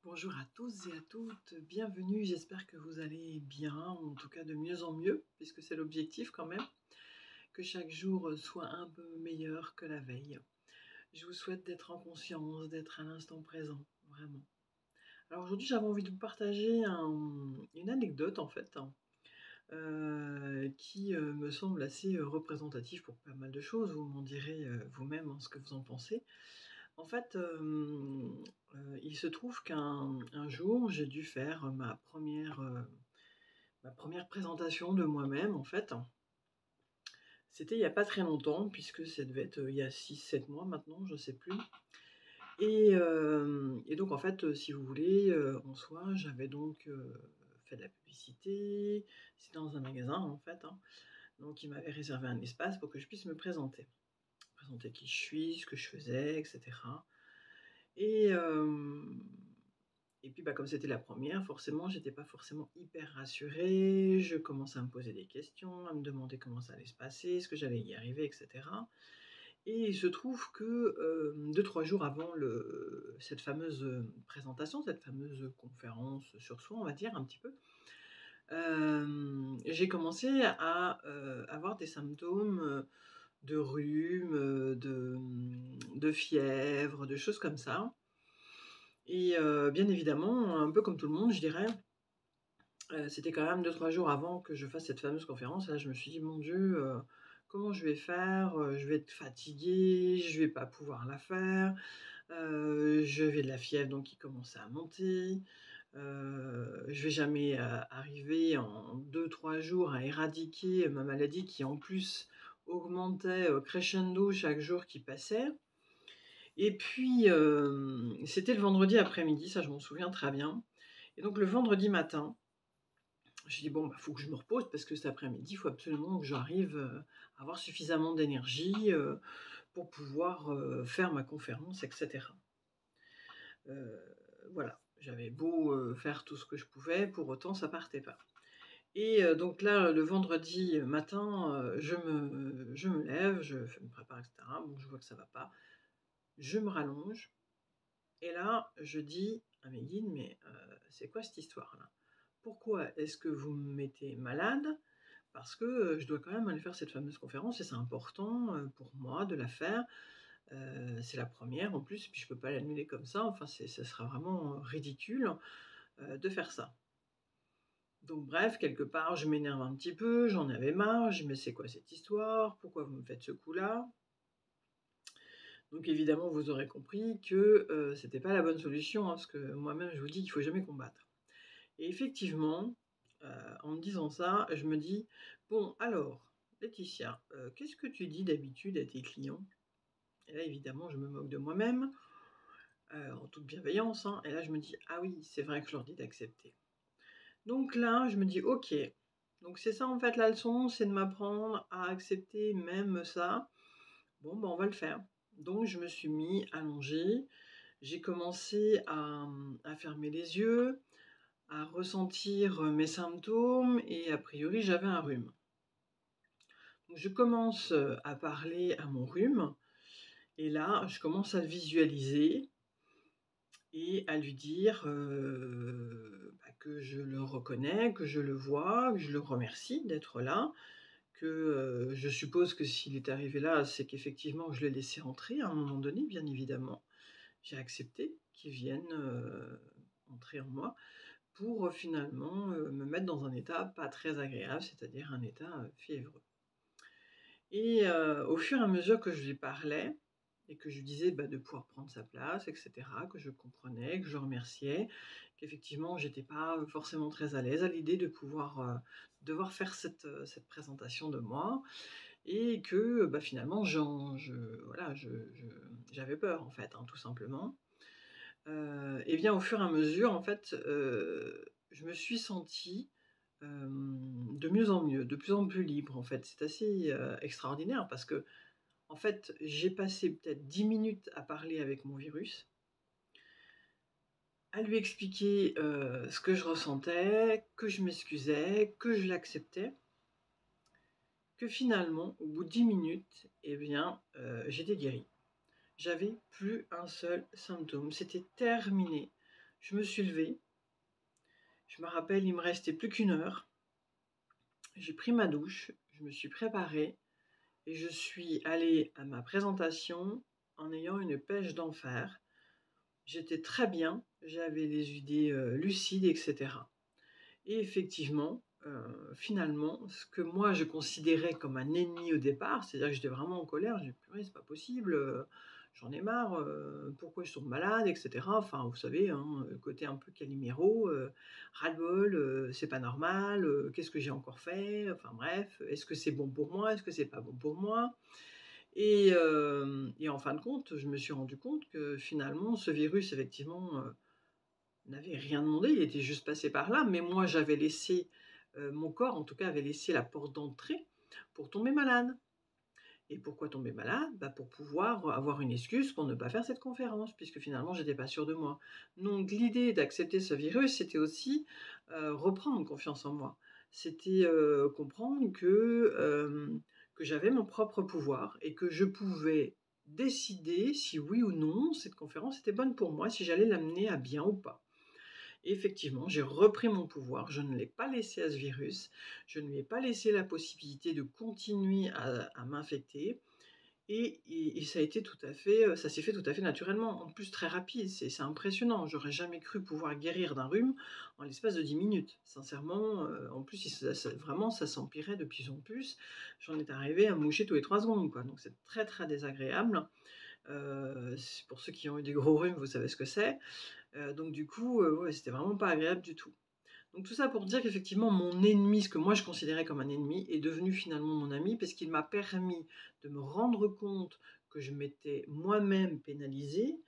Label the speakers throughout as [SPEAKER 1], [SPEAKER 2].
[SPEAKER 1] Bonjour à tous et à toutes, bienvenue, j'espère que vous allez bien, en tout cas de mieux en mieux, puisque c'est l'objectif quand même, que chaque jour soit un peu meilleur que la veille. Je vous souhaite d'être en conscience, d'être à l'instant présent, vraiment. Alors aujourd'hui j'avais envie de vous partager une anecdote en fait, qui me semble assez représentative pour pas mal de choses, vous m'en direz vous-même ce que vous en pensez. En fait, il se trouve qu'un jour, j'ai dû faire ma première présentation de moi-même, en fait. C'était il y a pas très longtemps puisque ça devait être, il y a 6, 7 mois maintenant, je sais plus et donc en fait, si vous voulez, en soi, j'avais donc, fait de la publicité. C'était dans un magasin, en fait, donc ils m'avaient réservé un espace pour que je puisse me présenter. Présenter qui je suis, ce que je faisais et cetera. Et hem et puis, bah, comme c'était la première, forcément, j'étais pas forcément hyper rassurée. Je commençais à me poser des questions, à me demander comment ça allait se passer, est-ce que j'allais y arriver et cetera. Et il se trouve que, 2-3 jours avant cette fameuse, présentation, cette fameuse conférence sur soi, on va dire un petit peu, j'ai commencé à, avoir des symptômes, de rhume, de fièvre, de choses comme ça. Et bien évidemment, un peu comme tout le monde, je dirais, c'était quand même 2-3 jours avant que je fasse cette fameuse conférence. Là, je me suis dit: «Mon Dieu, comment je vais faire? Je vais être fatiguée, je vais pas pouvoir la faire». J'avais de la fièvre donc qui commençait à monter. Je vais jamais, arriver en 2-3 jours à éradiquer ma maladie qui, en plus, augmentait, crescendo chaque jour qui passait. Et puis, c'était le vendredi après-midi, ça je m'en souviens très bien. Et donc le vendredi matin, je dis: «Bon, bah, faut que je me repose parce que cet après-midi, il faut absolument que j'arrive, à avoir suffisamment d'énergie, pour pouvoir, faire ma conférence et cetera». Heu, voilà, j'avais beau, faire tout ce que je pouvais, pour autant ça partait pas. Et donc là, le vendredi matin, je me lève, je me prépare et cetera. Bon, je vois que ça va pas. Je me rallonge. Et là, je dis à mes guides: «Mais, c'est quoi cette histoire-là? Pourquoi est-ce que vous me mettez malade? Parce que, je dois quand même aller faire cette fameuse conférence et c'est important, pour moi de la faire. C'est la première en plus, puis je peux pas l'annuler comme ça, enfin ça sera vraiment, ridicule, de faire ça». Donc bref, quelque part, je m'énerve un petit peu, j'en avais marre, je dis: «Mais c'est quoi cette histoire? Pourquoi vous me faites ce coup-là?» Donc évidemment, vous aurez compris que, c'était pas la bonne solution, parce que moi-même je vous dis qu'il faut jamais combattre. Et effectivement, heu, en me disant ça, je me dis: «Bon alors, Laetitia, qu'est-ce que tu dis d'habitude à tes clients?» Et là évidemment, je me moque de moi-même, en toute bienveillance, et là je me dis: «Ah oui, c'est vrai que je leur dis d'accepter». Donc là, je me dis: «OK, donc c'est ça en fait la leçon, c'est de m'apprendre à accepter même ça. Bon, ben, on va le faire». Donc je me suis mis allongée. J'ai commencé à fermer les yeux, à ressentir, mes symptômes et a priori, j'avais un rhume. Donc je commence, à parler à mon rhume et là, je commence à le visualiser et à lui dire, bah, que je le reconnais, que je le vois, que je le remercie d'être là, que, je suppose que s'il est arrivé là, c'est qu'effectivement je l'ai laissé entrer à un moment donné, bien évidemment. J'ai accepté qu'il vienne, entrer en moi pour, finalement, me mettre dans un état pas très agréable, c'est-à-dire un état, fiévreux. Et au fur et à mesure que je lui parlais et que je lui disais, bah, de pouvoir prendre sa place et cetera, que je comprenais, que je remerciais, qu'effectivement j'étais pas forcément très à l'aise à l'idée de pouvoir, devoir faire cette présentation de moi et que, bah, finalement voilà, j'avais peur en fait, tout simplement. Et bien au fur et à mesure en fait, je me suis sentie, de mieux en mieux, de plus en plus libre en fait. C'est assez, extraordinaire parce que en fait, j'ai passé peut-être 10 minutes à parler avec mon virus, à lui expliquer, ce que je ressentais, que je m'excusais, que je l'acceptais, que finalement, au bout de 10 minutes, eh bien, j'étais guérie. J'avais plus un seul symptôme, c'était terminé. Je me suis levée, je me rappelle, il me restait plus qu'1 heure. J'ai pris ma douche, je me suis préparée et je suis allée à ma présentation en ayant une pêche d'enfer. J'étais très bien, j'avais les idées, lucides et cetera. Et effectivement, finalement, ce que moi je considérais comme un ennemi au départ, c'est-à-dire que j'étais vraiment en colère, j'ai dit: «Purée, c'est pas possible, j'en ai marre, pourquoi je tombe malade?» et cetera. Enfin, vous savez, hein, le côté un peu Calimero, ras-le-bol, «C'est pas normal, qu'est-ce que j'ai encore fait?» Enfin bref, «Est-ce que c'est bon pour moi? Est-ce que c'est pas bon pour moi?» Et en fin de compte, je me suis rendu compte que finalement ce virus effectivement, n'avait rien demandé, il était juste passé par là, mais moi j'avais laissé, mon corps en tout cas avait laissé la porte d'entrée pour tomber malade. Et pourquoi tomber malade? Bah, pour pouvoir avoir une excuse pour ne pas faire cette conférence, puisque finalement j'étais pas sûre de moi. Donc l'idée d'accepter ce virus, c'était aussi, reprendre confiance en moi. C'était, comprendre que j'avais mon propre pouvoir et que je pouvais décider si oui ou non cette conférence était bonne pour moi, si j'allais l'amener à bien ou pas. Et effectivement, j'ai repris mon pouvoir, je ne l'ai pas laissé à ce virus, je ne lui ai pas laissé la possibilité de continuer à m'infecter et ça a été tout à fait, ça s'est fait tout à fait naturellement. En plus très rapide, c'est impressionnant. J'aurais jamais cru pouvoir guérir d'un rhume en l'espace de 10 minutes. Sincèrement, en plus, vraiment ça s'empirait de plus en plus. J'en étais arrivée à me moucher tous les 3 secondes, quoi, donc c'est très, très désagréable. C Pour ceux qui ont eu des gros rhumes, vous savez ce que c'est. Donc du coup, ouais, c'était vraiment pas agréable du tout. Donc tout ça pour dire qu'effectivement mon ennemi, ce que moi je considérais comme un ennemi, est devenu finalement mon ami parce qu'il m'a permis de me rendre compte que je m'étais moi-même pénalisée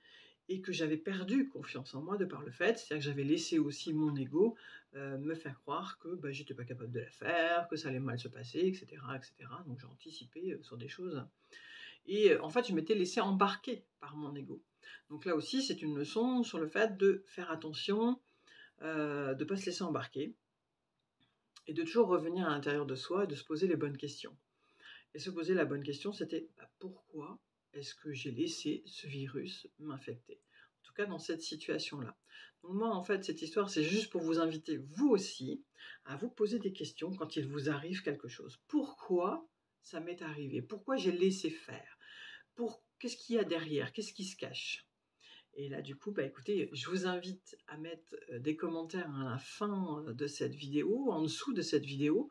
[SPEAKER 1] et que j'avais perdu confiance en moi de par le fait, c'est-à-dire que j'avais laissé aussi mon ego, me faire croire que, bah, j'étais pas capable de la faire, que ça allait mal se passer et cetera et cetera. Donc j'ai anticipé, sur des choses et en fait, je m'étais laissée embarquer par mon ego. Donc là aussi, c'est une leçon sur le fait de faire attention, de pas se laisser embarquer et de toujours revenir à l'intérieur de soi et de se poser les bonnes questions. Et se poser la bonne question, c'était: «Bah, pourquoi est-ce que j'ai laissé ce virus m'infecter?» En tout cas dans cette situation-là. Donc moi, en fait, cette histoire, c'est juste pour vous inviter, vous aussi, à vous poser des questions quand il vous arrive quelque chose. Pourquoi ça m'est arrivé? Pourquoi j'ai laissé faire? Qu'est-ce qu'il y a derrière? Qu'est-ce qui se cache? Et là, du coup, bah, écoutez, je vous invite à mettre, des commentaires à la fin, de cette vidéo, en dessous de cette vidéo,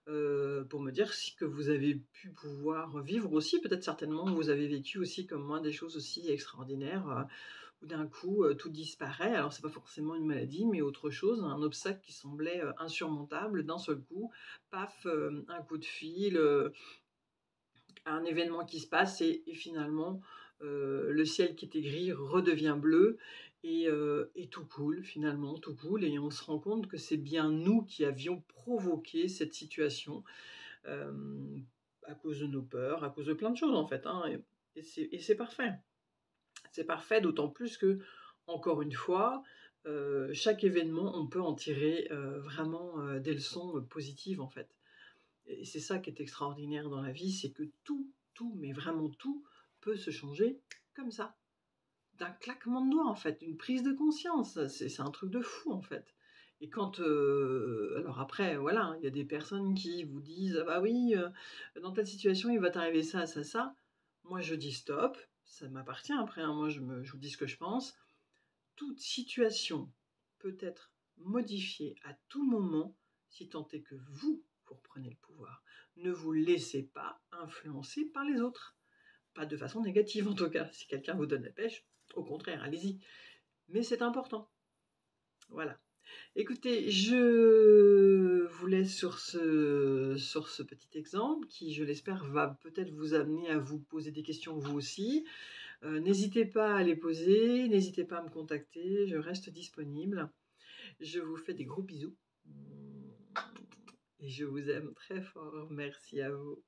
[SPEAKER 1] pour me dire si que vous avez pu pouvoir vivre aussi, peut-être certainement vous avez vécu aussi comme moi des choses aussi extraordinaires, où d'un coup, tout disparaît. Alors c'est pas forcément une maladie, mais autre chose, un obstacle qui semblait, insurmontable, d'un seul coup, paf, un coup de fil, un événement qui se passe et finalement, le ciel qui était gris redevient bleu et tout coule finalement, tout coule et on se rend compte que c'est bien nous qui avions provoqué cette situation, hem, à cause de nos peurs, à cause de plein de choses en fait, hein et c'est parfait. C'est parfait d'autant plus que encore une fois, chaque événement, on peut en tirer, vraiment, des leçons, positives en fait. Et c'est ça qui est extraordinaire dans la vie, c'est que tout, mais vraiment tout, peut se changer comme ça, d'un claquement de doigts en fait, d'une prise de conscience. C'est un truc de fou en fait. Et quand, alors après voilà, hein, il y a des personnes qui vous disent: «Ah bah oui, dans telle situation, il va t'arriver ça, ça, ça». Moi je dis: «Stop», ça m'appartient après, hein, moi je vous dis ce que je pense. Toute situation peut être modifiée à tout moment si tant est que vous reprenez le pouvoir. Ne vous laissez pas influencer par les autres. Pas de façon négative en tout cas. Si quelqu'un vous donne la pêche, au contraire, allez-y. Mais c'est important. Voilà. Écoutez, je vous laisse sur ce petit exemple qui, je l'espère, va peut-être vous amener à vous poser des questions vous aussi. N'hésitez pas à les poser, n'hésitez pas à me contacter, je reste disponible. Je vous fais des gros bisous et je vous aime très fort. Merci à vous.